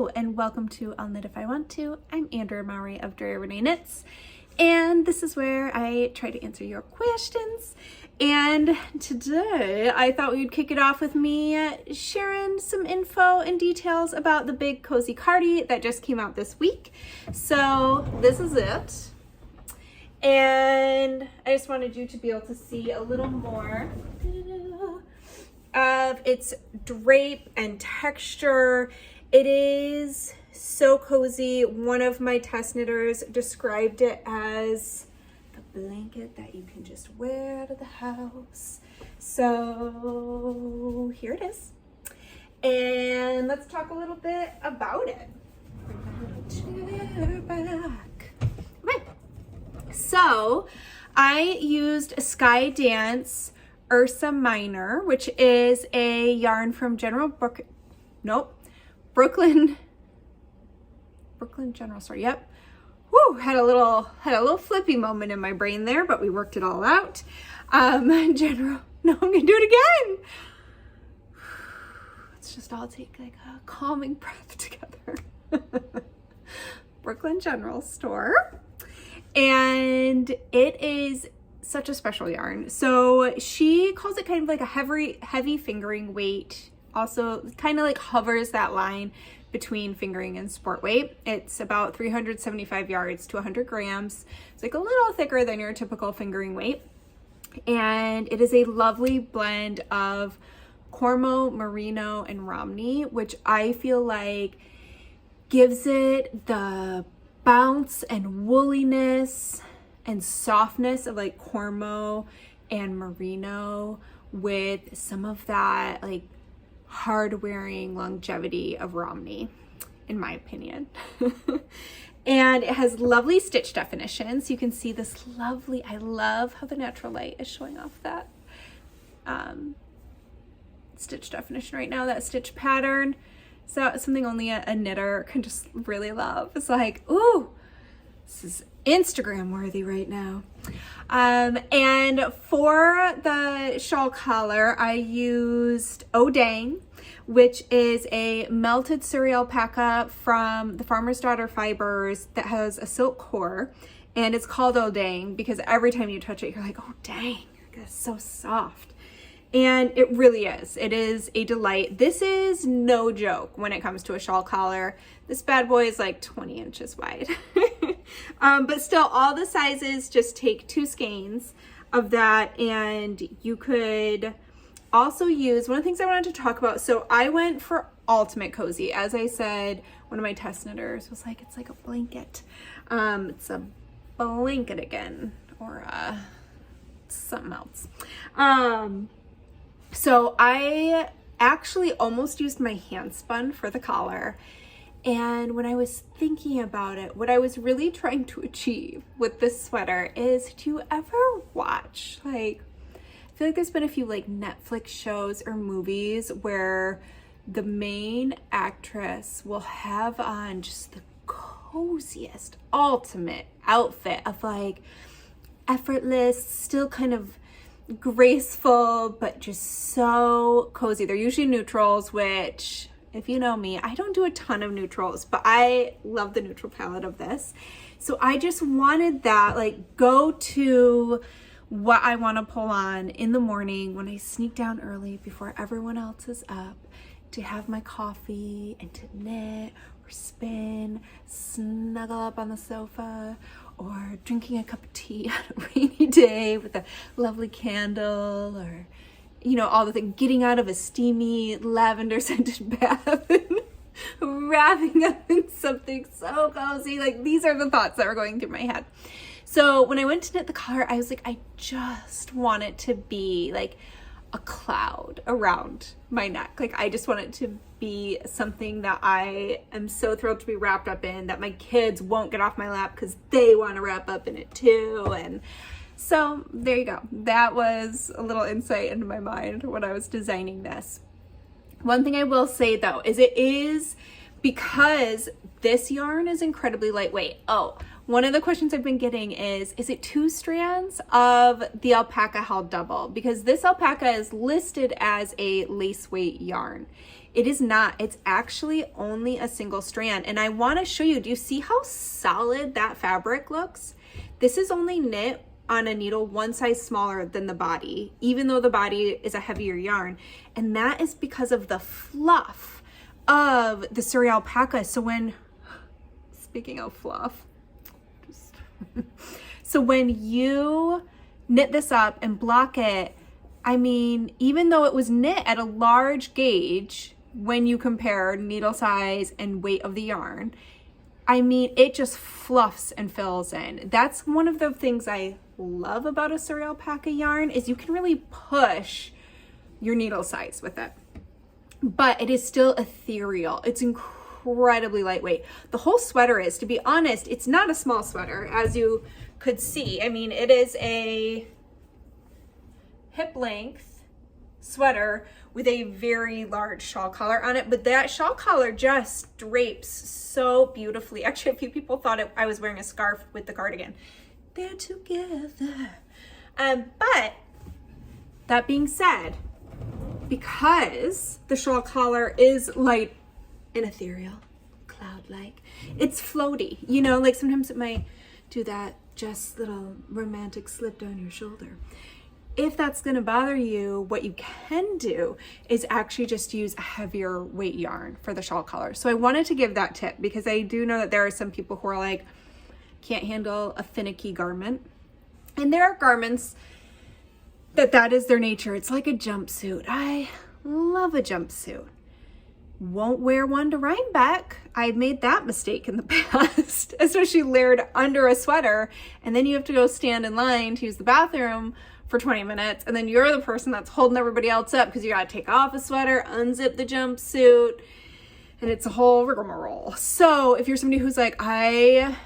Hello and welcome to I'll Knit If I Want To. I'm Andrea Mowry of Drea Renee Knits, and this is where I try to answer your questions. And today I thought we'd kick it off with me sharing some info and details about the Big Cozy Cardi that just came out this week. So this is it. And I just wanted you to be able to see a little more of its drape and texture. It is so cozy. One of my test knitters described it as the blanket that you can just wear out of the house. So here it is. And let's talk a little bit about it. Back. Okay. So I used a Sky Dance Ursa Minor, which is a yarn from Brooklyn General Store. Yep. Woo, had a little flippy moment in my brain there, but we worked it all out. No, I'm gonna do it again. Let's just all take like a calming breath together. Brooklyn General Store. And it is such a special yarn. So she calls it kind of like a heavy fingering weight. Also kind of like hovers that line between fingering and sport weight. It's about 375 yards to 100 grams. It's like a little thicker than your typical fingering weight. And it is a lovely blend of Cormo, Merino, and Romney, which I feel like gives it the bounce and woolliness and softness of like Cormo and Merino with some of that like hard wearing longevity of Romney, in my opinion. And it has lovely stitch definition. So you can see this lovely, I love how the natural light is showing off that stitch definition right now, that stitch pattern. So something only a knitter can just really love. It's like, ooh, this is Instagram worthy right now. And for the shawl collar, I used Oh Dang, which is a melted suri alpaca from the Farmer's Daughter Fibers that has a silk core. And it's called Oh Dang because every time you touch it, you're like, oh dang, it's so soft. And it really is. It is a delight. This is no joke when it comes to a shawl collar. This bad boy is like 20 inches wide. But still, all the sizes, just take 2 skeins of that. And you could also use, one of the things I wanted to talk about, so I went for ultimate cozy. As I said, one of my test knitters was like, it's like a blanket. It's a blanket again, or something else. So I actually almost used my hand spun for the collar. And when I was thinking about it, what I was really trying to achieve with this sweater is, do you ever watch, like, I feel like there's been a few like Netflix shows or movies where the main actress will have on just the coziest ultimate outfit of like effortless, still kind of graceful, but just so cozy. They're usually neutrals, which, if you know me, I don't do a ton of neutrals, but I love the neutral palette of this. So I just wanted that like go to what I want to pull on in the morning when I sneak down early before everyone else is up to have my coffee and to knit or spin, snuggle up on the sofa, or drinking a cup of tea on a rainy day with a lovely candle, or, you know, all the things, getting out of a steamy lavender scented bath and wrapping up in something so cozy. Like, these are the thoughts that were going through my head. So when I went to knit the collar, I was like, I just want it to be like a cloud around my neck. Like, I just want it to be something that I am so thrilled to be wrapped up in, that my kids won't get off my lap because they want to wrap up in it too. And so there you go. That was a little insight into my mind when I was designing this. One thing I will say though is it is, because this yarn is incredibly lightweight. Oh, one of the questions I've been getting is it 2 strands of the alpaca held double? Because this alpaca is listed as a lace weight yarn. It is not. It's actually only a single strand. And I want to show you, do you see how solid that fabric looks? This is only knit on a needle one size smaller than the body, even though the body is a heavier yarn. And that is because of the fluff of the Surrey alpaca. So when, speaking of fluff, so when you knit this up and block it, I mean, even though it was knit at a large gauge, when you compare needle size and weight of the yarn, I mean, it just fluffs and fills in. That's one of the things I love about a Surrey alpaca yarn, is you can really push your needle size with it. But it is still ethereal. It's incredibly lightweight. The whole sweater is, to be honest, it's not a small sweater, as you could see. I mean, it is a hip length sweater with a very large shawl collar on it, but that shawl collar just drapes so beautifully. Actually, a few people thought I was wearing a scarf with the cardigan. They're together. But that being said, because the shawl collar is light and ethereal, cloud-like, it's floaty. You know, like sometimes it might do that just little romantic slip down your shoulder. If that's going to bother you, what you can do is actually just use a heavier weight yarn for the shawl collar. So I wanted to give that tip because I do know that there are some people who are like, can't handle a finicky garment. And there are garments that is their nature. It's like a jumpsuit. I love a jumpsuit. Won't wear one to Rhinebeck. I made that mistake in the past, especially layered under a sweater. And then you have to go stand in line to use the bathroom for 20 minutes. And then you're the person that's holding everybody else up because you got to take off a sweater, unzip the jumpsuit, and it's a whole rigmarole. So if you're somebody who's like, I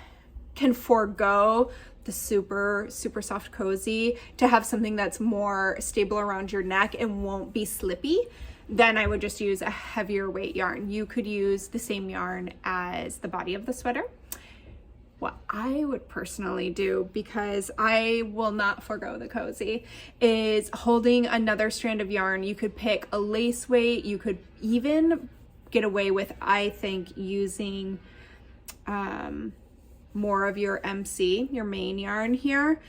can forego the super soft cozy to have something that's more stable around your neck and won't be slippy, then I would just use a heavier weight yarn. You could use the same yarn as the body of the sweater. What I would personally do, because I will not forego the cozy, is holding another strand of yarn. You could pick a lace weight. You could even get away with, I think, using more of your MC, your main yarn here,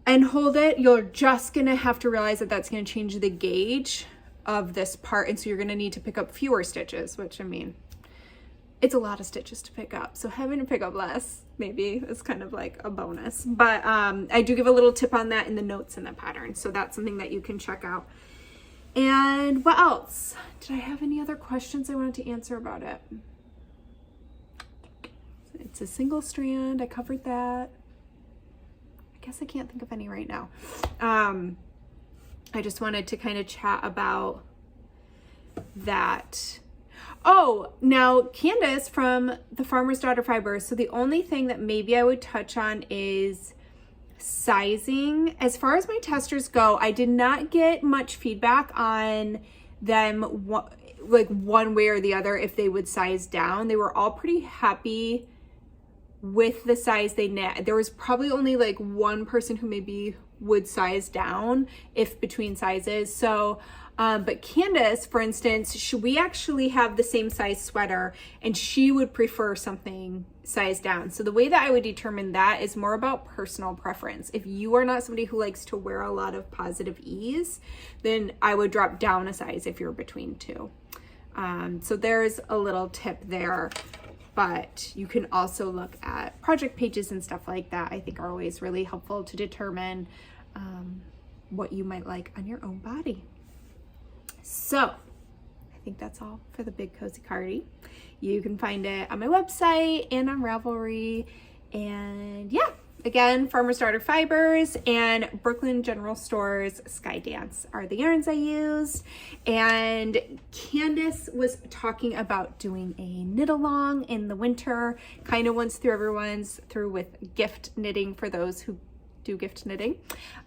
and hold it. You're just gonna have to realize that that's gonna change the gauge of this part, and so you're gonna need to pick up fewer stitches, which, I mean, it's a lot of stitches to pick up, so having to pick up less maybe is kind of like a bonus. But I do give a little tip on that in the notes in the pattern, so that's something that you can check out. And what else? Did I have any other questions I wanted to answer about it? It's a single strand. I covered that. I guess I can't think of any right now. I just wanted to kind of chat about that. Oh, now Candace from the Farmer's Daughter Fibers. So the only thing that maybe I would touch on is sizing. As far as my testers go, I did not get much feedback on them, like one way or the other, if they would size down. They were all pretty happy with the size they knit. There was probably only like one person who maybe would size down if between sizes. So but Candace, for instance, we actually have the same size sweater and she would prefer something sized down. So the way that I would determine that is more about personal preference. If you are not somebody who likes to wear a lot of positive ease, then I would drop down a size if you're between two. So there's a little tip there. But you can also look at project pages and stuff like that. I think are always really helpful to determine what you might like on your own body. So I think that's all for the Big Cozy Cardi. You can find it on my website and on Ravelry. And yeah, again, Farmer's Daughter Fibers and Brooklyn General Stores Sky Dance are the yarns I used. And Candace was talking about doing a knit along in the winter, kind of once everyone's through with gift knitting for those who do gift knitting.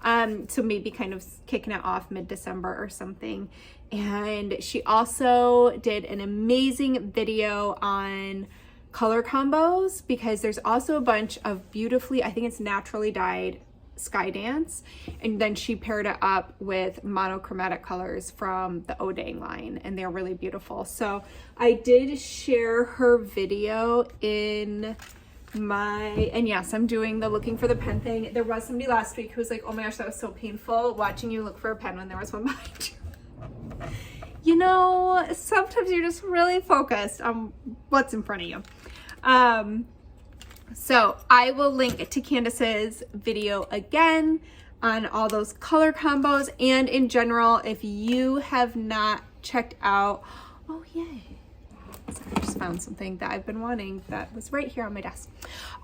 So maybe kind of kicking it off mid-December or something. And she also did an amazing video on color combos, because there's also a bunch of beautifully, I think it's naturally dyed Sky Dance, and then she paired it up with monochromatic colors from the Odang line, and they're really beautiful. So I did share her video in and yes, I'm doing the looking for the pen thing. There was somebody last week who was like, oh my gosh, that was so painful watching you look for a pen when there was one behind you. You know, sometimes you're just really focused on what's in front of you. So I will link to Candace's video again on all those color combos, and in general, if you have not checked out, oh yay. Sorry, I just found something that I've been wanting that was right here on my desk.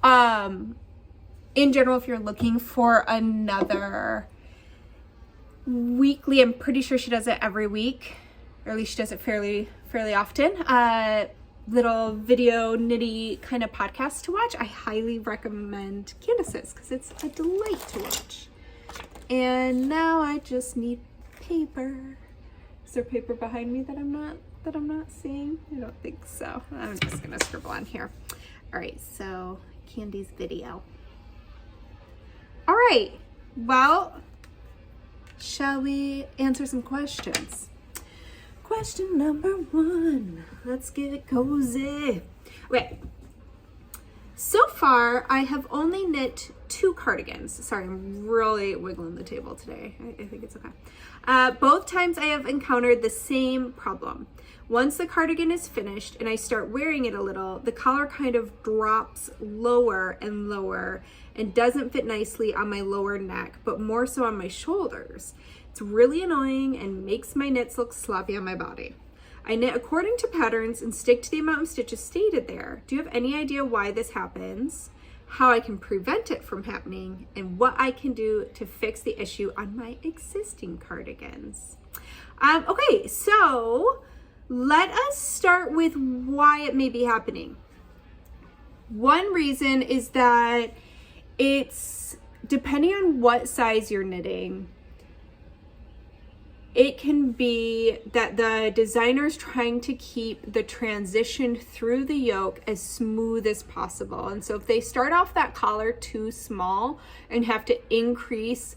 In general, if you're looking for another weekly, I'm pretty sure she does it every week, or at least she does it fairly often, little video nitty kind of podcast to watch, I highly recommend Candace's because it's a delight to watch. And now I just need paper. Is there paper behind me that I'm not seeing? I don't think so. I'm just gonna scribble on here. All right, so Candy's video. All right, well, shall we answer some questions? Question number 1. Let's get cozy. Okay. So far, I have only knit 2 cardigans. Sorry, I'm really wiggling the table today. I think it's okay. Both times I have encountered the same problem. Once the cardigan is finished and I start wearing it a little, the collar kind of drops lower and lower and doesn't fit nicely on my lower neck, but more so on my shoulders. It's really annoying and makes my knits look sloppy on my body. I knit according to patterns and stick to the amount of stitches stated there. Do you have any idea why this happens, how I can prevent it from happening, and what I can do to fix the issue on my existing cardigans? Okay, so let us start with why it may be happening. One reason is that it's depending on what size you're knitting, it can be that the designer's trying to keep the transition through the yoke as smooth as possible. And so if they start off that collar too small and have to increase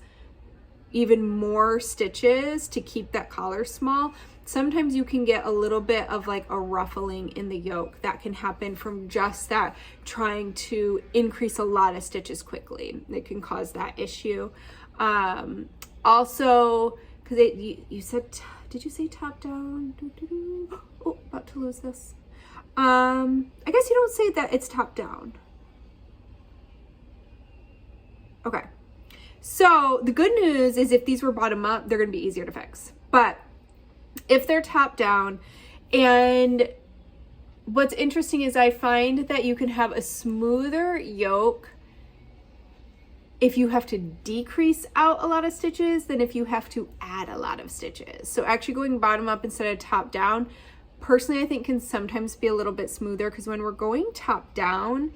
even more stitches to keep that collar small, sometimes you can get a little bit of like a ruffling in the yoke that can happen from just that trying to increase a lot of stitches quickly. It can cause that issue. Also, because you said, did you say top down? Oh, about to lose this. I guess you don't say that it's top down. Okay. So the good news is if these were bottom up, they're going to be easier to fix. But if they're top down, and what's interesting is I find that you can have a smoother yoke if you have to decrease out a lot of stitches than if you have to add a lot of stitches. So actually going bottom up instead of top down, personally, I think can sometimes be a little bit smoother, because when we're going top down,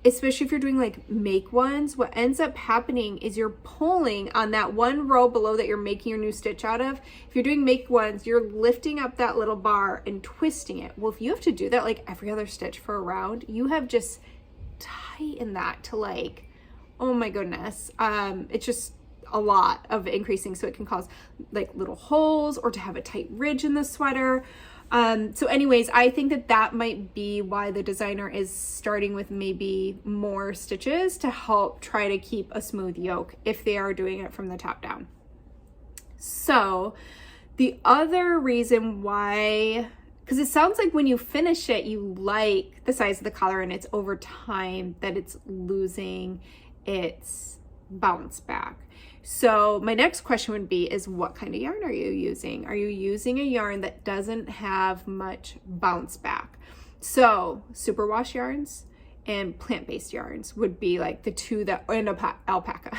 especially if you're doing like make ones, what ends up happening is you're pulling on that one row below that you're making your new stitch out of. If you're doing make ones, you're lifting up that little bar and twisting it. Well, if you have to do that like every other stitch for a round, you have just tightened that to like, oh my goodness. It's just a lot of increasing. So it can cause like little holes or to have a tight ridge in the sweater. So anyways, I think that that might be why the designer is starting with maybe more stitches to help try to keep a smooth yoke if they are doing it from the top down. So the other reason why, because it sounds like when you finish it, you like the size of the collar, and it's over time that it's losing its bounce back. So my next question would be is what kind of yarn are you using? Are you using a yarn that doesn't have much bounce back? So superwash yarns and plant-based yarns would be like the two that, and alpaca.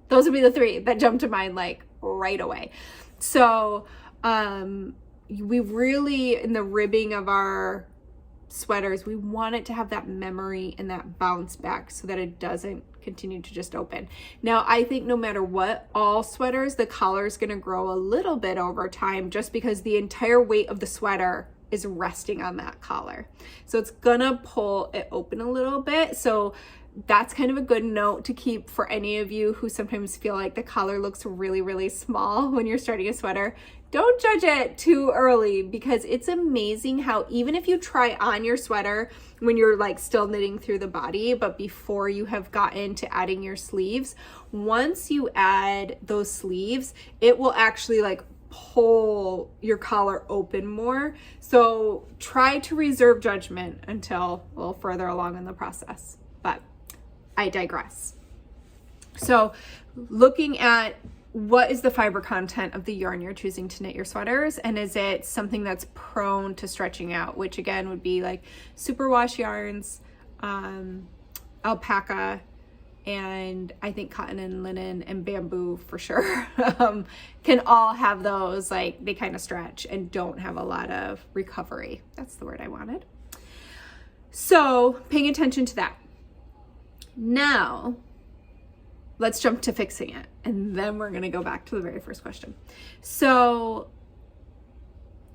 Those would be the three that jump to mind like right away. So we really, in the ribbing of our sweaters, we want it to have that memory and that bounce back so that it doesn't continue to just open. Now, I think no matter what, all sweaters, the collar is going to grow a little bit over time just because the entire weight of the sweater is resting on that collar. So it's gonna pull it open a little bit. So that's kind of a good note to keep for any of you who sometimes feel like the collar looks really, really small when you're starting a sweater. Don't judge it too early, because it's amazing how even if you try on your sweater when you're like still knitting through the body, but before you have gotten to adding your sleeves, once you add those sleeves, it will actually like pull your collar open more. So try to reserve judgment until a little further along in the process, but I digress. So looking at what is the fiber content of the yarn you're choosing to knit your sweaters, and is it something that's prone to stretching out, which again would be like superwash yarns, alpaca, and I think cotton and linen and bamboo for sure can all have those, like they kind of stretch and don't have a lot of recovery. That's the word I wanted. So paying attention to that. Now let's jump to fixing it, and then we're going to go back to the very first question. So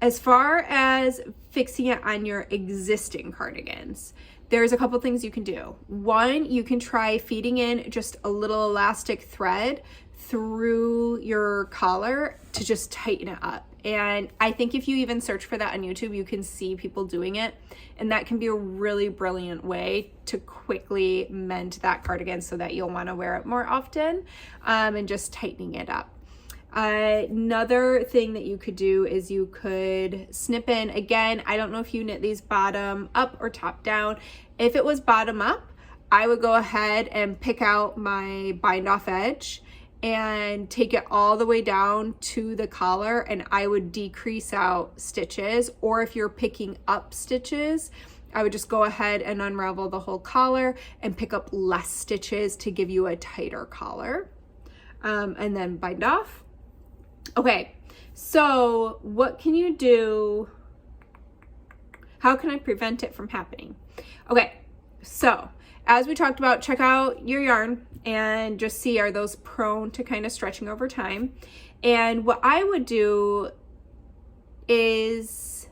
as far as fixing it on your existing cardigans, there's a couple things you can do. One, you can try feeding in just a little elastic thread through your collar to just tighten it up. And I think if you even search for that on YouTube, you can see people doing it. And that can be a really brilliant way to quickly mend that cardigan so that you'll want to wear it more often, and just tightening it up. Another thing that you could do is you could snip in. Again, I don't know if you knit these bottom up or top down. If it was bottom up, I would go ahead and pick out my bind off edge and take it all the way down to the collar, and I would decrease out stitches. Or if you're picking up stitches, I would just go ahead and unravel the whole collar and pick up less stitches to give you a tighter collar, and then bind off. Okay, so what can you do? How can I prevent it from happening? Okay, so as we talked about, check out your yarn and just see, are those prone to kind of stretching over time? And what I would do is,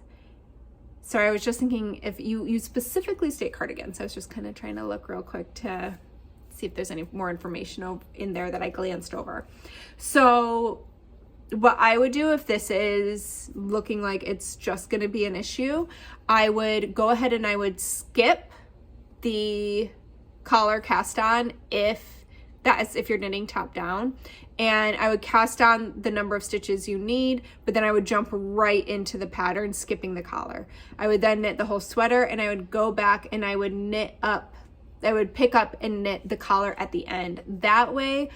sorry, I was just thinking if you specifically state cardigans. I was just kind of trying to look real quick to see if there's any more information in there that I glanced over. So what I would do if this is looking like it's just going to be an issue, I would go ahead and I would skip the collar cast on if you're knitting top down, and I would cast on the number of stitches you need, but then I would jump right into the pattern, skipping the collar. I would then knit the whole sweater, and I would go back and I would knit up, I would pick up and knit the collar at the end. That way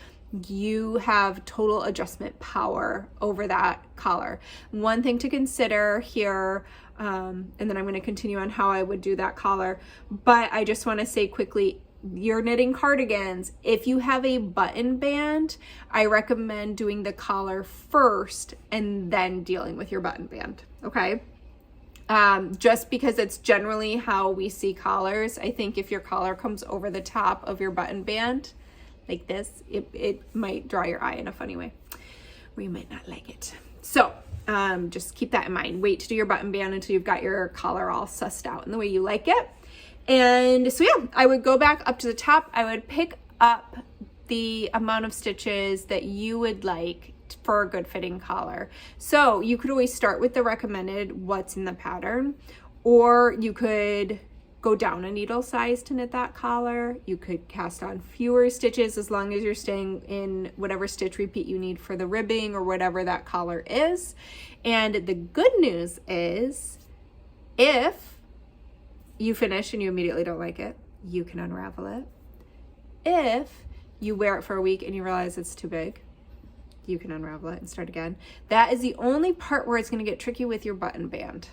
you have total adjustment power over that collar. One thing to consider here, and then I'm going to continue on how I would do that collar, but I just want to say quickly, you're knitting cardigans. If you have a button band, I recommend doing the collar first and then dealing with your button band, okay? Just because it's generally how we see collars. I think if your collar comes over the top of your button band like this, it might draw your eye in a funny way, or you might not like it. So just keep that in mind. Wait to do your button band until you've got your collar all sussed out in the way you like it. And so yeah, I would go back up to the top. I would pick up the amount of stitches that you would like for a good fitting collar. So you could always start with the recommended what's in the pattern, or you could go down a needle size to knit that collar. You could cast on fewer stitches as long as you're staying in whatever stitch repeat you need for the ribbing or whatever that collar is. And the good news is, if you finish and you immediately don't like it, you can unravel it. If you wear it for a week and you realize it's too big, you can unravel it and start again. That is the only part where it's going to get tricky with your button band,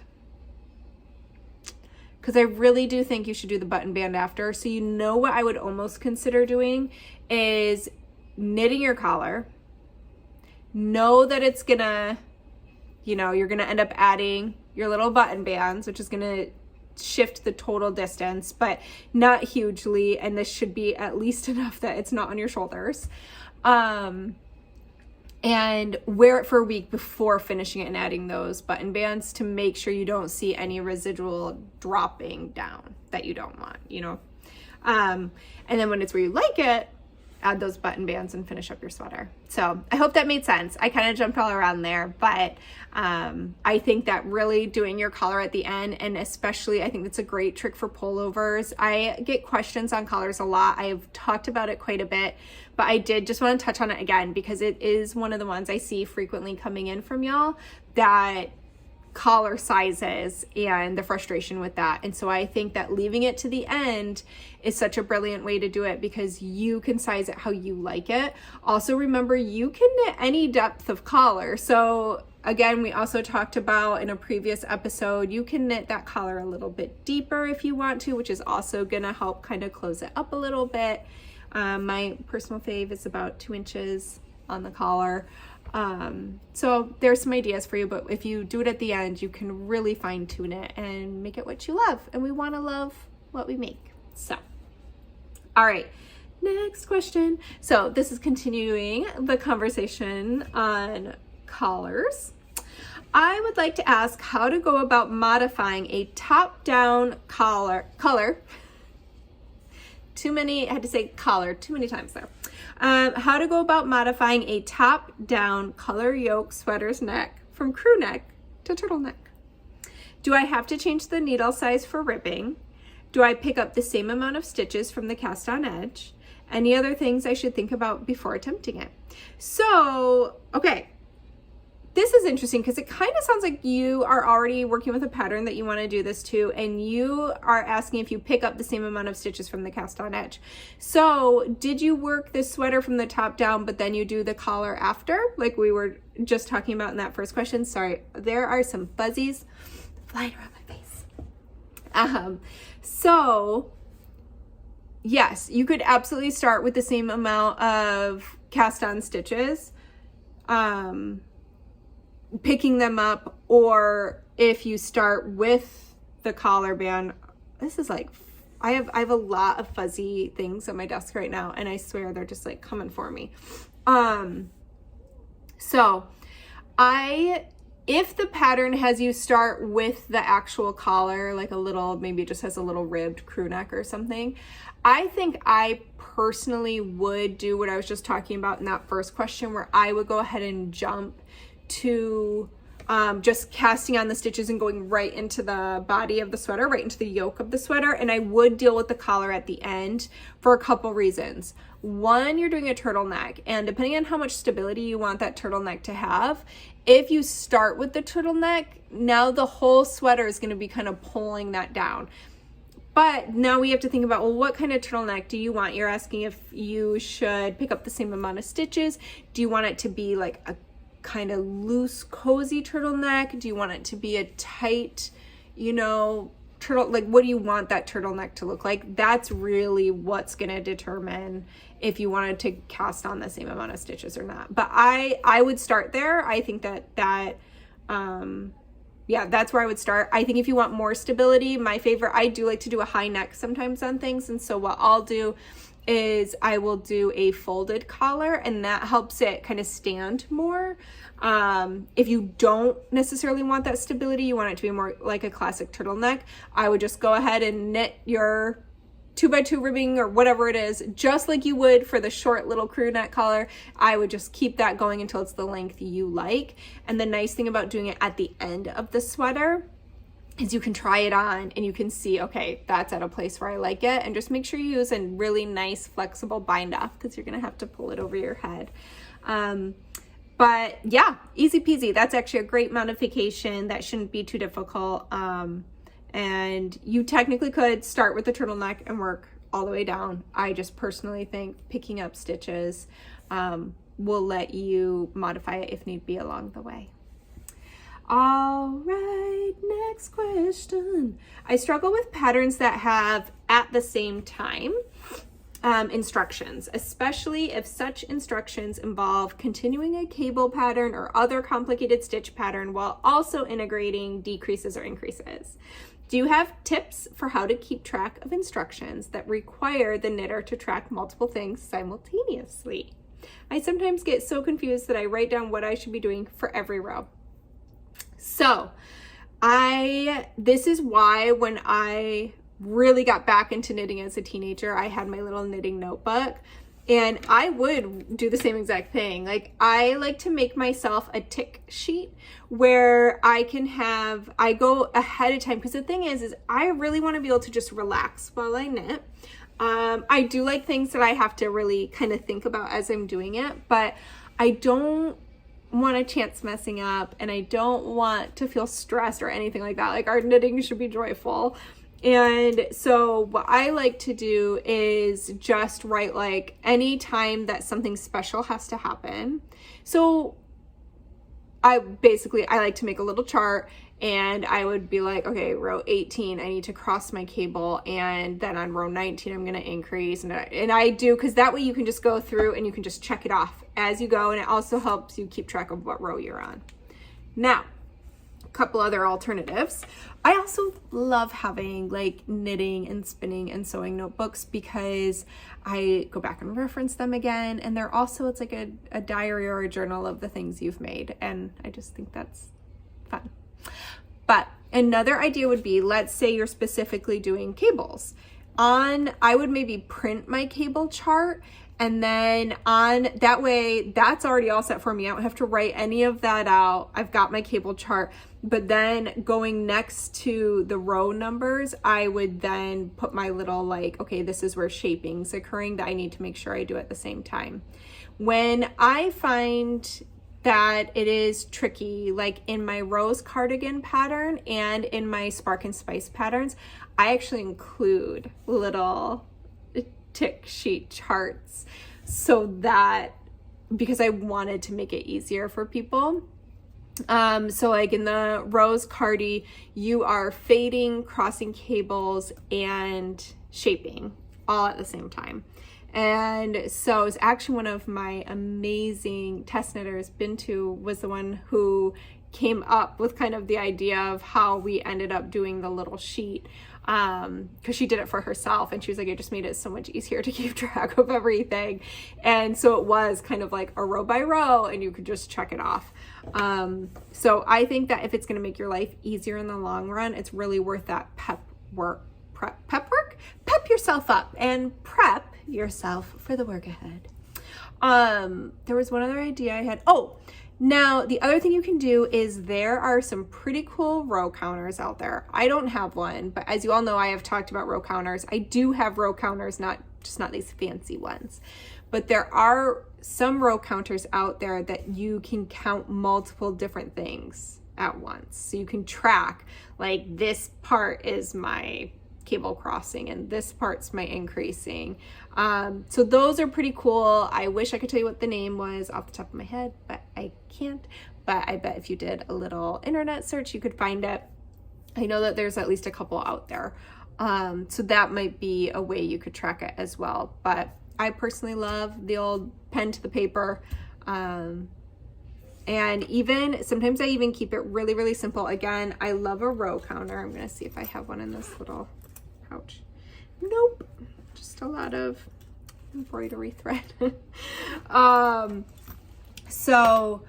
because I really do think you should do the button band after. So you know what I would almost consider doing is knitting your collar. Know that it's gonna, you're gonna end up adding your little button bands, which is gonna shift the total distance, but not hugely, and this should be at least enough that it's not on your shoulders, and wear it for a week before finishing it and adding those button bands to make sure you don't see any residual dropping down that you don't want, And then when it's where you like it, add those button bands and finish up your sweater. So I hope that made sense. I kind of jumped all around there, but I think that really doing your collar at the end, and especially I think that's a great trick for pullovers. I get questions on collars a lot. I've talked about it quite a bit, but I did just want to touch on it again because it is one of the ones I see frequently coming in from y'all, that collar sizes and the frustration with that. And so I think that leaving it to the end is such a brilliant way to do it because you can size it how you like it. Also, remember, you can knit any depth of collar. So again, we also talked about in a previous episode, you can knit that collar a little bit deeper if you want to, which is also gonna help kind of close it up a little bit. My personal fave is about 2 inches on the collar. So there's some ideas for you, but if you do it at the end, you can really fine tune it and make it what you love. And we want to love what we make. So, all right, next question. So this is continuing the conversation on collars. I would like to ask how to go about modifying a top-down collar. I had to say collar too many times there. How to go about modifying a top-down collar yoke sweater's neck from crew neck to turtleneck. Do I have to change the needle size for ribbing? Do I pick up the same amount of stitches from the cast on edge? Any other things I should think about before attempting it? So, okay. This is interesting because it kind of sounds like you are already working with a pattern that you want to do this to, and you are asking if you pick up the same amount of stitches from the cast on edge. So did you work this sweater from the top down, but then you do the collar after, like we were just talking about in that first question? Sorry, there are some fuzzies flying around my face. So yes, you could absolutely start with the same amount of cast on stitches, picking them up, or if you start with the collar band. This is like, I have a lot of fuzzy things on my desk right now, and I swear they're just like coming for me. So if the pattern has you start with the actual collar, like a little, maybe it just has a little ribbed crew neck or something, I think I personally would do what I was just talking about in that first question, where I would go ahead and jump to just casting on the stitches and going right into the body of the sweater, right into the yoke of the sweater. And I would deal with the collar at the end for a couple reasons. One, you're doing a turtleneck, and depending on how much stability you want that turtleneck to have, if you start with the turtleneck, now the whole sweater is going to be kind of pulling that down. But now we have to think about, well, what kind of turtleneck do you want? You're asking if you should pick up the same amount of stitches. Do you want it to be like a kind of loose, cozy turtleneck? Do you want it to be a tight, turtle? Like, what do you want that turtleneck to look like? That's really what's going to determine if you wanted to cast on the same amount of stitches or not. But I would start there. I think that's where I would start. I think if you want more stability, my favorite, I do like to do a high neck sometimes on things. And so what I'll do is I will do a folded collar, and that helps it kind of stand more. If you don't necessarily want that stability, you want it to be more like a classic turtleneck, I would just go ahead and knit your 2x2 ribbing or whatever it is, just like you would for the short little crew neck collar. I would just keep that going until it's the length you like. And the nice thing about doing it at the end of the sweater is you can try it on and you can see, okay, that's at a place where I like it. And just make sure you use a really nice flexible bind off, because you're gonna have to pull it over your head. But yeah, easy peasy. That's actually a great modification. That shouldn't be too difficult. And you technically could start with the turtleneck and work all the way down. I just personally think picking up stitches will let you modify it if need be along the way. All right, next question. I struggle with patterns that have at the same time instructions, especially if such instructions involve continuing a cable pattern or other complicated stitch pattern while also integrating decreases or increases. Do you have tips for how to keep track of instructions that require the knitter to track multiple things simultaneously? I sometimes get so confused that I write down what I should be doing for every row. So this is why when I really got back into knitting as a teenager, I had my little knitting notebook, and I would do the same exact thing. Like, I like to make myself a tick sheet where I go ahead of time, because the thing is I really want to be able to just relax while I knit. I do like things that I have to really kind of think about as I'm doing it, but I don't want a chance messing up, and I don't want to feel stressed or anything like that. Like, our knitting should be joyful. And so what I like to do is just write, like, any time that something special has to happen. So I like to make a little chart, and I would be like, okay, row 18, I need to cross my cable, and then on row 19, I'm going to increase. And I do, because that way you can just go through and you can just check it off as you go, and it also helps you keep track of what row you're on. Now, a couple other alternatives. I also love having, like, knitting and spinning and sewing notebooks, because I go back and reference them again, and they're also, it's like a diary or a journal of the things you've made, and I just think that's fun. But another idea would be, let's say you're specifically doing cables. I would maybe print my cable chart, and then that way, that's already all set for me. I don't have to write any of that out. I've got my cable chart, but then going next to the row numbers, I would then put my little, like, okay, this is where shaping's occurring that I need to make sure I do at the same time. When I find that it is tricky, like in my rose cardigan pattern and in my spark and spice patterns, I actually include little tick sheet charts, so that, because I wanted to make it easier for people. So like in the rose cardi, you are fading, crossing cables, and shaping all at the same time. And so it's actually one of my amazing test knitters, Bintu, was the one who came up with kind of the idea of how we ended up doing the little sheet, because she did it for herself, and she was like, it just made it so much easier to keep track of everything. And so it was kind of like a row by row, and you could just check it off. So I think that if it's going to make your life easier in the long run, it's really worth that pep yourself up and prep yourself for the work ahead. There was one other idea I had. Now, the other thing you can do is there are some pretty cool row counters out there. I don't have one, but as you all know, I have talked about row counters. I do have row counters, not these fancy ones. But there are some row counters out there that you can count multiple different things at once. So you can track, like, this part is my cable crossing and this part's my increasing. So those are pretty cool. I wish I could tell you what the name was off the top of my head, but I can't. But I bet if you did a little internet search, you could find it. I know that there's at least a couple out there. So that might be a way you could track it as well. But I personally love the old pen to the paper. And even sometimes I even keep it really, really simple. Again, I love a row counter. I'm going to see if I have one in this little pouch. Nope. Just a lot of embroidery thread. So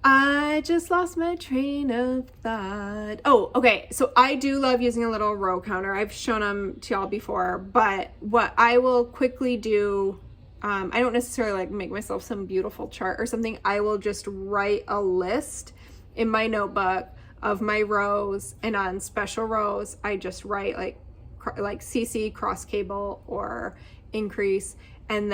I just lost my train of thought. Oh, okay. So I do love using a little row counter. I've shown them to y'all before, but what I will quickly do, I don't necessarily like make myself some beautiful chart or something. I will just write a list in my notebook of my rows, and on special rows, I just write like CC, cross cable, or increase. And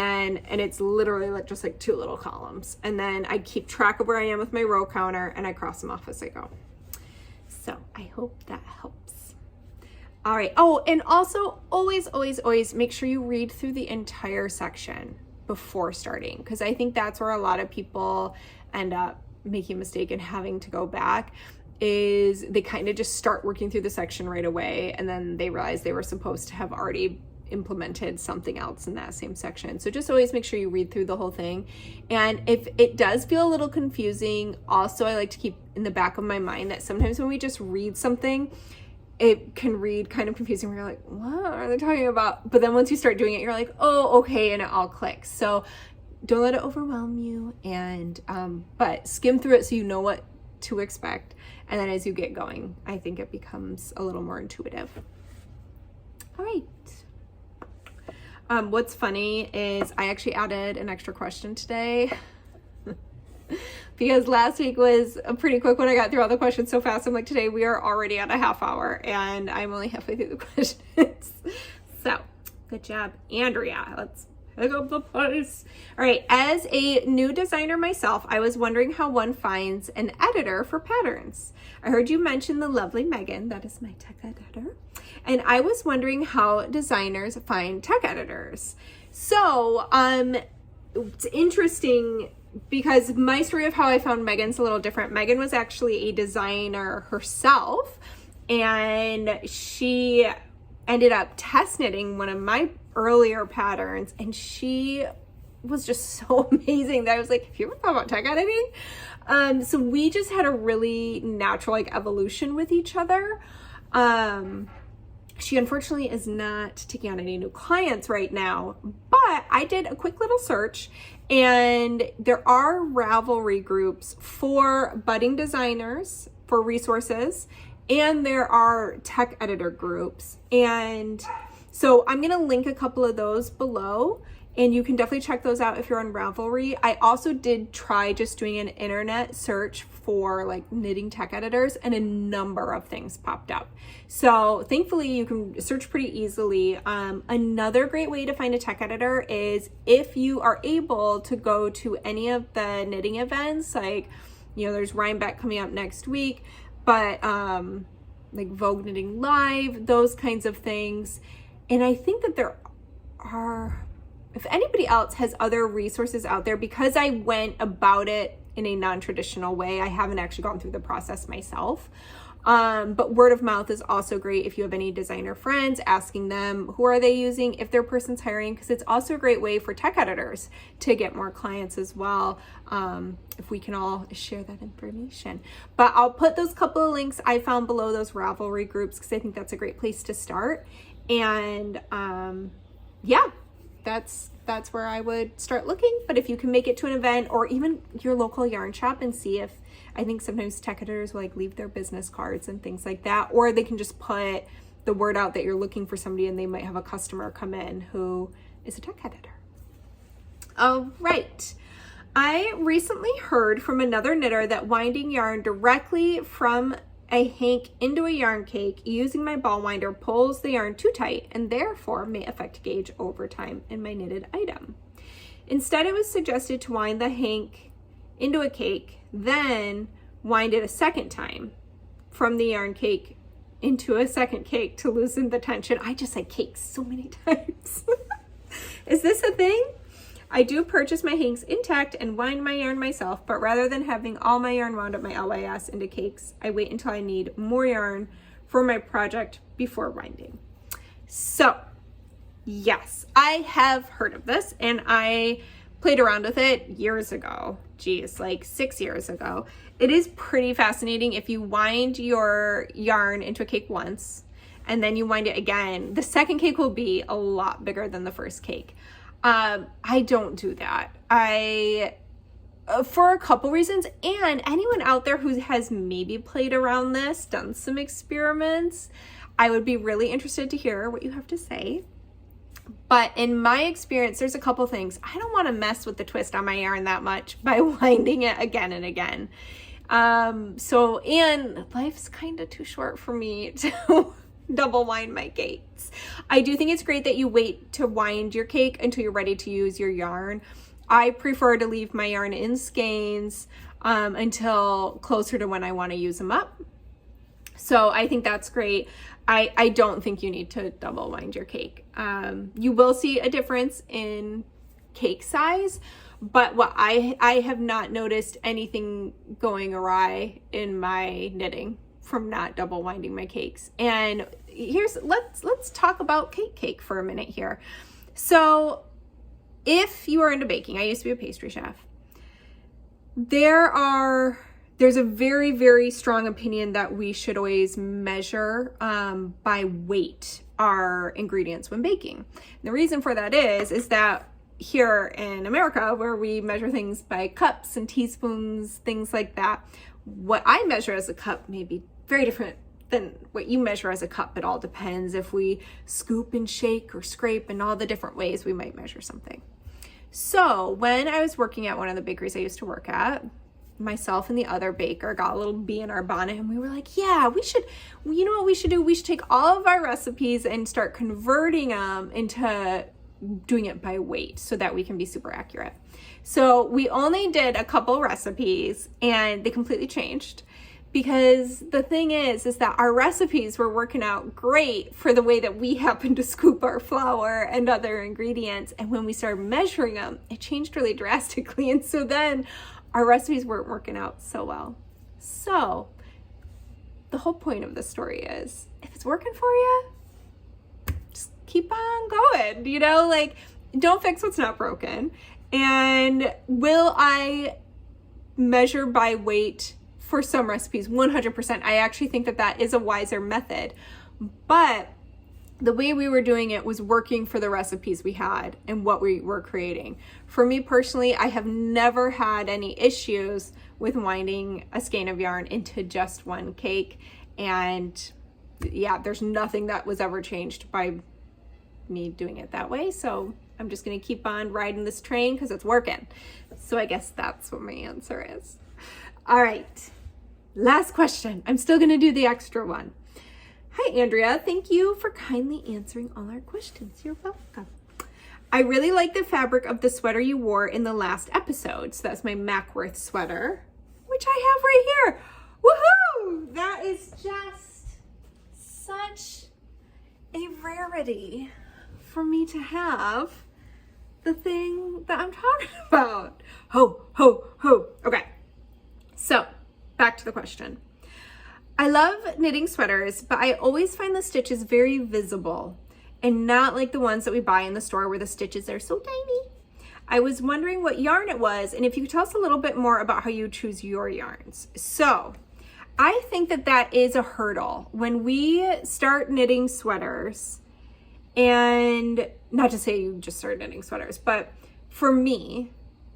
it's literally like just like 2 little columns. And then I keep track of where I am with my row counter, and I cross them off as I go. So I hope that helps. All right. Oh, and also always make sure you read through the entire section before starting, because I think that's where a lot of people end up making a mistake and having to go back, is they kind of just start working through the section right away, and then they realize they were supposed to have already implemented something else in that same section. So just always make sure you read through the whole thing. And if it does feel a little confusing, also I like to keep in the back of my mind that sometimes when we just read something, it can read kind of confusing. We're like, what are they talking about? But then once you start doing it, you're like, oh, okay, and it all clicks. So don't let it overwhelm you, and but skim through it so you know what to expect. And then as you get going, I think it becomes a little more intuitive. All right. What's funny is I actually added an extra question today because last week was a pretty quick one. I got through all the questions so fast. I'm like, today we are already at a half hour and I'm only halfway through the questions. So good job, Andrea. Let's pick up the pace. All right. As a new designer myself, I was wondering how one finds an editor for patterns. I heard you mention the lovely Megan, that is my tech editor. And I was wondering how designers find tech editors. So, it's interesting because my story of how I found Megan's a little different. Megan was actually a designer herself, and she ended up test knitting one of my earlier patterns, and she was just so amazing that I was like, have you ever thought about tech editing? So we just had a really natural evolution with each other. She unfortunately is not taking on any new clients right now, but I did a quick little search and there are Ravelry groups for budding designers for resources, and there are tech editor groups. And so I'm going to link a couple of those below, and you can definitely check those out if you're on Ravelry. I also did try just doing an internet search for knitting tech editors, and a number of things popped up. So thankfully you can search pretty easily. Another great way to find a tech editor is if you are able to go to any of the knitting events, there's Rhinebeck coming up next week, but Vogue Knitting Live, those kinds of things. And I think that there are, if anybody else has other resources out there, because I went about it in a non-traditional way, I haven't actually gone through the process myself. But word of mouth is also great if you have any designer friends, asking them who are they using, if their person's hiring, because it's also a great way for tech editors to get more clients as well, if we can all share that information. But I'll put those couple of links I found below those Ravelry groups because I think that's a great place to start. And yeah, that's where I would start looking. But if you can make it to an event or even your local yarn shop and see if, I think sometimes tech editors will leave their business cards and things like that, or they can just put the word out that you're looking for somebody and they might have a customer come in who is a tech editor. All right. I recently heard from another knitter that winding yarn directly from a hank into a yarn cake using my ball winder pulls the yarn too tight and therefore may affect gauge over time in my knitted item. Instead, it was suggested to wind the hank into a cake, then wind it a second time from the yarn cake into a second cake to loosen the tension. I just said cakes so many times. Is this a thing? I do purchase my hanks intact and wind my yarn myself, but rather than having all my yarn wound up my LYS into cakes, I wait until I need more yarn for my project before winding. So yes, I have heard of this and I played around with it years ago. Geez, 6 years ago. It is pretty fascinating. If you wind your yarn into a cake once and then you wind it again, the second cake will be a lot bigger than the first cake. I don't do that. For a couple reasons, and anyone out there who has maybe played around this, done some experiments, I would be really interested to hear what you have to say. But in my experience, there's a couple things. I don't want to mess with the twist on my yarn that much by winding it again and again. And life's kind of too short for me to double wind my cakes. I do think it's great that you wait to wind your cake until you're ready to use your yarn. I prefer to leave my yarn in skeins until closer to when I want to use them up. So I think that's great. I don't think you need to double wind your cake. You will see a difference in cake size, but what I have not noticed anything going awry in my knitting from not double winding my cakes. And let's talk about cake for a minute here. So if you are into baking, I used to be a pastry chef. There's a very, very strong opinion that we should always measure by weight our ingredients when baking. And the reason for that is that here in America, where we measure things by cups and teaspoons, things like that, what I measure as a cup may be very different than what you measure as a cup. It all depends if we scoop and shake or scrape and all the different ways we might measure something. So when I was working at one of the bakeries I used to work at, myself and the other baker got a little bee in our bonnet, and we were like, yeah, you know what we should do? We should take all of our recipes and start converting them into doing it by weight so that we can be super accurate. So we only did a couple recipes and they completely changed, because the thing is that our recipes were working out great for the way that we happen to scoop our flour and other ingredients. And when we started measuring them, it changed really drastically. And so then our recipes weren't working out so well. So the whole point of the story is, if it's working for you, just keep on going, you know, like, don't fix what's not broken. And will I measure by weight for some recipes? 100%. I actually think that that is a wiser method, but the way we were doing it was working for the recipes we had and what we were creating. For me personally, I have never had any issues with winding a skein of yarn into just one cake. And yeah, there's nothing that was ever changed by me doing it that way. So I'm just going to keep on riding this train because it's working. So I guess that's what my answer is. All right. Last question. I'm still going to do the extra one. Hi, Andrea. Thank you for kindly answering all our questions. You're welcome. I really like the fabric of the sweater you wore in the last episode. So that's my Mackworth sweater, which I have right here. Woohoo! That is just such a rarity for me to have the thing that I'm talking about. Ho, ho, ho. Okay. So back to the question. I love knitting sweaters, but I always find the stitches very visible and not like the ones that we buy in the store where the stitches are so tiny. I was wondering what yarn it was, and if you could tell us a little bit more about how you choose your yarns. So I think that that is a hurdle when we start knitting sweaters, and not to say you just started knitting sweaters, but for me,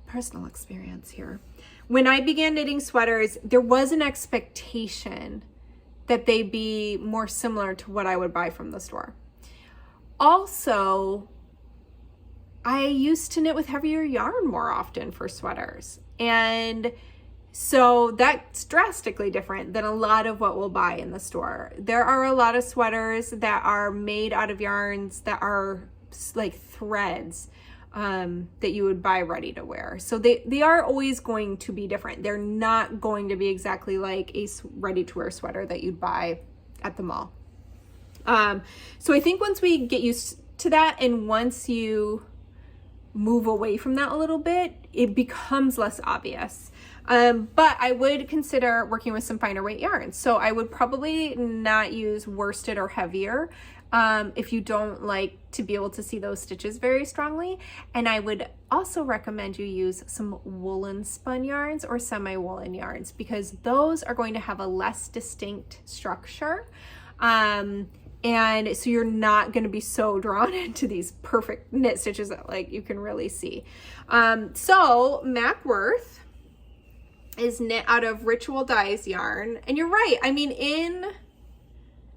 personal experience here, when I began knitting sweaters, there was an expectation that they be more similar to what I would buy from the store. Also, I used to knit with heavier yarn more often for sweaters. And so that's drastically different than a lot of what we'll buy in the store. There are a lot of sweaters that are made out of yarns that are like threads that you would buy ready to wear. So they are always going to be different. They're not going to be exactly like a ready to wear sweater that you'd buy at the mall. So I think once we get used to that, and once you move away from that a little bit, it becomes less obvious. But I would consider working with some finer weight yarns. So I would probably not use worsted or heavier if you don't like to be able to see those stitches very strongly. And I would also recommend you use some woolen spun yarns or semi-woolen yarns, because those are going to have a less distinct structure. And so you're not going to be so drawn into these perfect knit stitches that like you can really see. So Mackworth is knit out of Ritual Dyes yarn. And you're right. I mean,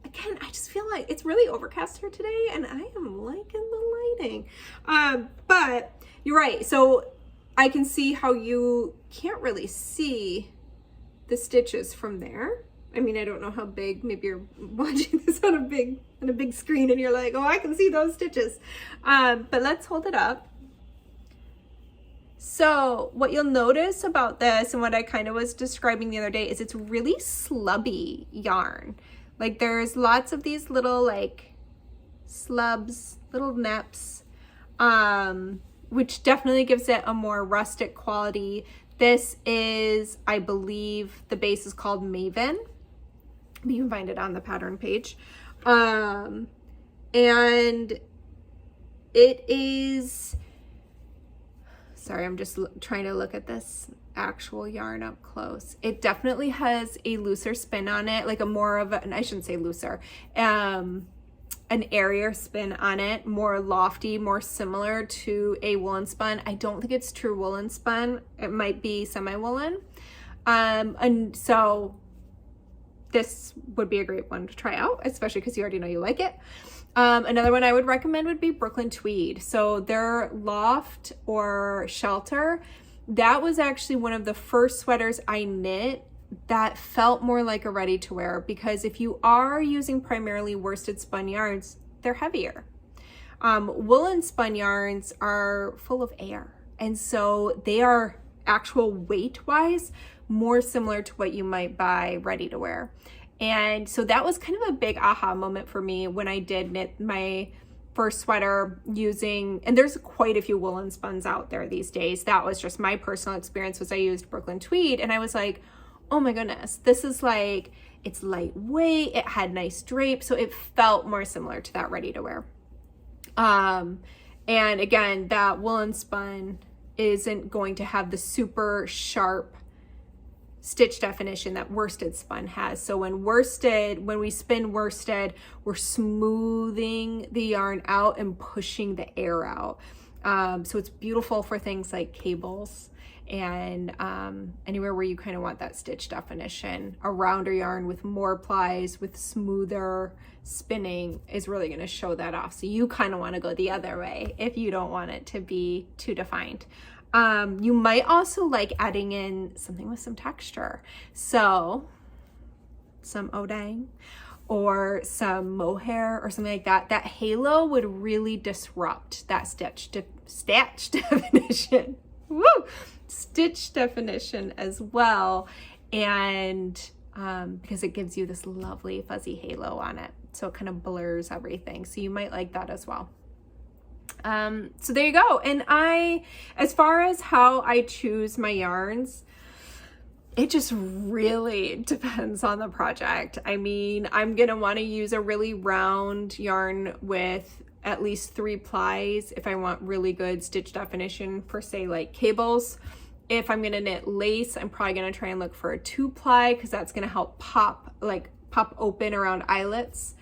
again, I just feel like it's really overcast here today and I am liking the lighting. But you're right. So I can see how you can't really see the stitches from there. I mean, I don't know how big, maybe you're watching this on a big screen and you're like, oh, I can see those stitches. But let's hold it up. So what you'll notice about this, and what I kind of was describing the other day, is it's really slubby yarn. Like there's lots of these little like slubs, little neps, which definitely gives it a more rustic quality. This is, I believe, the base is called Maven. You can find it on the pattern page. And it is, sorry, I'm just trying to look at this actual yarn up close. It definitely has a looser spin on it, like a more of an, I shouldn't say looser, an airier spin on it, more lofty, more similar to a woolen spun. I don't think it's true woolen spun. It might be semi-woolen. And so this would be a great one to try out, especially because you already know you like it. Another one I would recommend would be Brooklyn Tweed. So their loft or shelter, that was actually one of the first sweaters I knit that felt more like a ready to wear, because if you are using primarily worsted spun yarns, they're heavier. Woolen spun yarns are full of air, and so they are actual weight wise more similar to what you might buy ready to wear. And so that was kind of a big aha moment for me when I did knit my first sweater using, and there's quite a few woolen spuns out there these days. That was just my personal experience, was I used Brooklyn Tweed, and I was like, oh my goodness, this is like, it's lightweight, it had nice drape, so it felt more similar to that ready to wear. And again, that woolen spun isn't going to have the super sharp stitch definition that worsted spun has. So when we spin worsted, we're smoothing the yarn out and pushing the air out. So it's beautiful for things like cables and anywhere where you kind of want that stitch definition. A rounder yarn with more plies, with smoother spinning, is really going to show that off. So you kind of want to go the other way if you don't want it to be too defined. You might also like adding in something with some texture. So some odang or some mohair or something like that. That halo would really disrupt that stitch definition. Woo! Stitch definition as well. And because it gives you this lovely fuzzy halo on it. So it kind of blurs everything. So you might like that as well. So there you go. And as far as how I choose my yarns, it just really depends on the project. I mean, I'm going to want to use a really round yarn with at least 3 plies if I want really good stitch definition for, say, like cables. If I'm going to knit lace, I'm probably going to try and look for a 2-ply because that's going to help pop open around eyelets.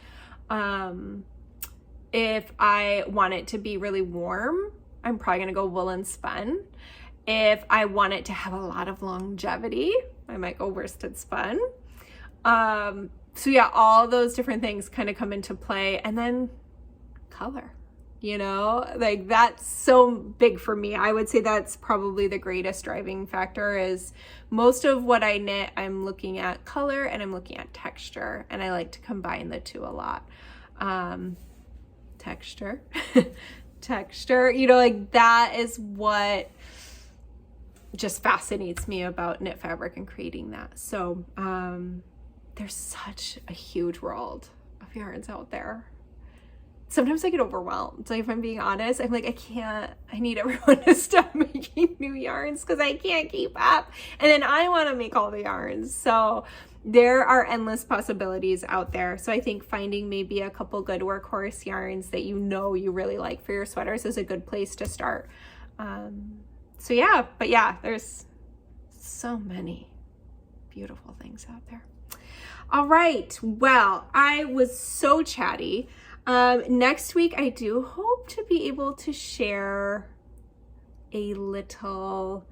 If I want it to be really warm, I'm probably going to go woolen spun. If I want it to have a lot of longevity, I might go worsted spun. So yeah, all those different things kind of come into play. And then color, like that's so big for me. I would say that's probably the greatest driving factor. Is most of what I knit, I'm looking at color and I'm looking at texture, and I like to combine the two a lot. Texture, like that is what just fascinates me about knit fabric and creating that. So there's such a huge world of yarns out there. Sometimes I get overwhelmed. Like, if I'm being honest, I'm like, I need everyone to stop making new yarns because I can't keep up. And then I want to make all the yarns. So there are endless possibilities out there. So I think finding maybe a couple good workhorse yarns that you really like for your sweaters is a good place to start. So yeah, but yeah, there's so many beautiful things out there. All right, well, I was so chatty. Next week, I do hope to be able to share a little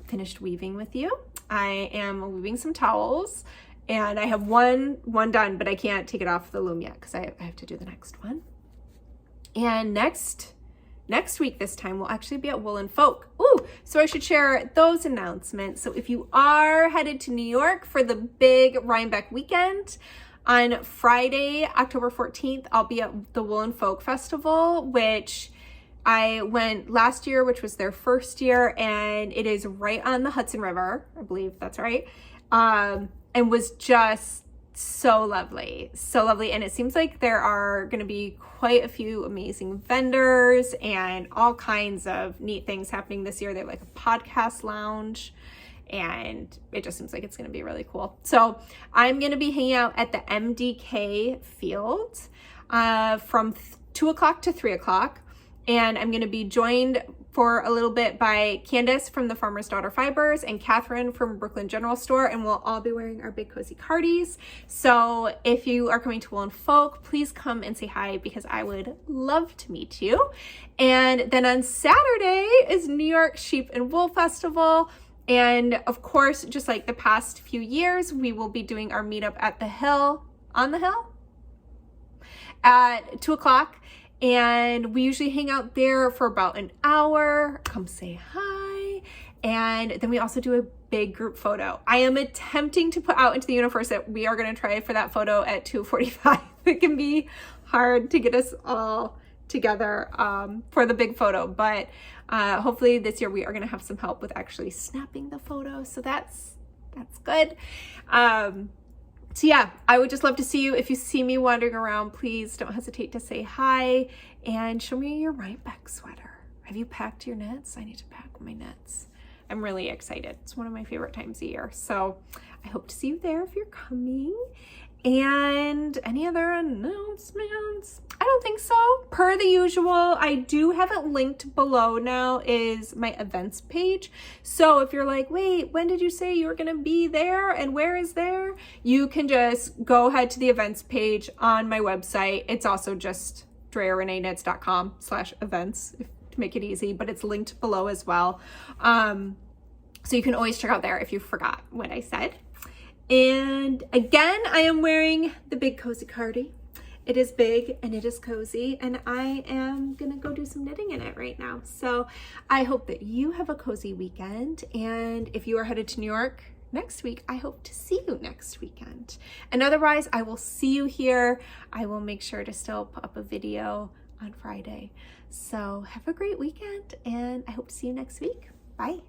finished weaving with you. I am weaving some towels, and I have one done, but I can't take it off the loom yet because I have to do the next one. And next week, this time, we'll actually be at Woolen Folk. Ooh, so I should share those announcements. So if you are headed to New York for the big Rhinebeck weekend, on Friday, October 14th, I'll be at the Woolen Folk Festival, which I went last year, which was their first year, and it is right on the Hudson River, I believe that's right, and was just so lovely, so lovely. And it seems like there are going to be quite a few amazing vendors and all kinds of neat things happening this year. They have like a podcast lounge, and it just seems like it's going to be really cool. So I'm going to be hanging out at the MDK field from 2 o'clock to 3 o'clock. And I'm going to be joined for a little bit by Candace from the Farmer's Daughter Fibers and Catherine from Brooklyn General Store. And we'll all be wearing our Big Cozy Cardis. So if you are coming to Woolen Folk, please come and say hi because I would love to meet you. And then on Saturday is New York Sheep and Wool Festival. And of course, just like the past few years, we will be doing our meetup at the hill, on the hill, at 2 o'clock. And we usually hang out there for about an hour. Come say hi. And then we also do a big group photo. I am attempting to put out into the universe that we are going to try for that photo at 2:45. It can be hard to get us all together for the big photo, but hopefully this year we are going to have some help with actually snapping the photo. So that's good. So yeah, I would just love to see you. If you see me wandering around, please don't hesitate to say hi and show me your Rhinebeck sweater. Have you packed your knits? I need to pack my knits. I'm really excited. It's one of my favorite times of year. So I hope to see you there if you're coming. And any other announcements? I don't think so. Per the usual, I do have it linked below now is my events page. So if you're like, wait, when did you say you were going to be there and where is there? You can just go ahead to the events page on my website. It's also just DreaReneeKnits.com/events to make it easy, but it's linked below as well. So you can always check out there if you forgot what I said. And again, I am wearing the Big Cozy Cardi. It is big and it is cozy, and I am gonna go do some knitting in it right now. So I hope that you have a cozy weekend, and if you are headed to New York next week, I hope to see you next weekend. And otherwise, I will see you here. I will make sure to still put up a video on Friday. So have a great weekend, and I hope to see you next week. Bye.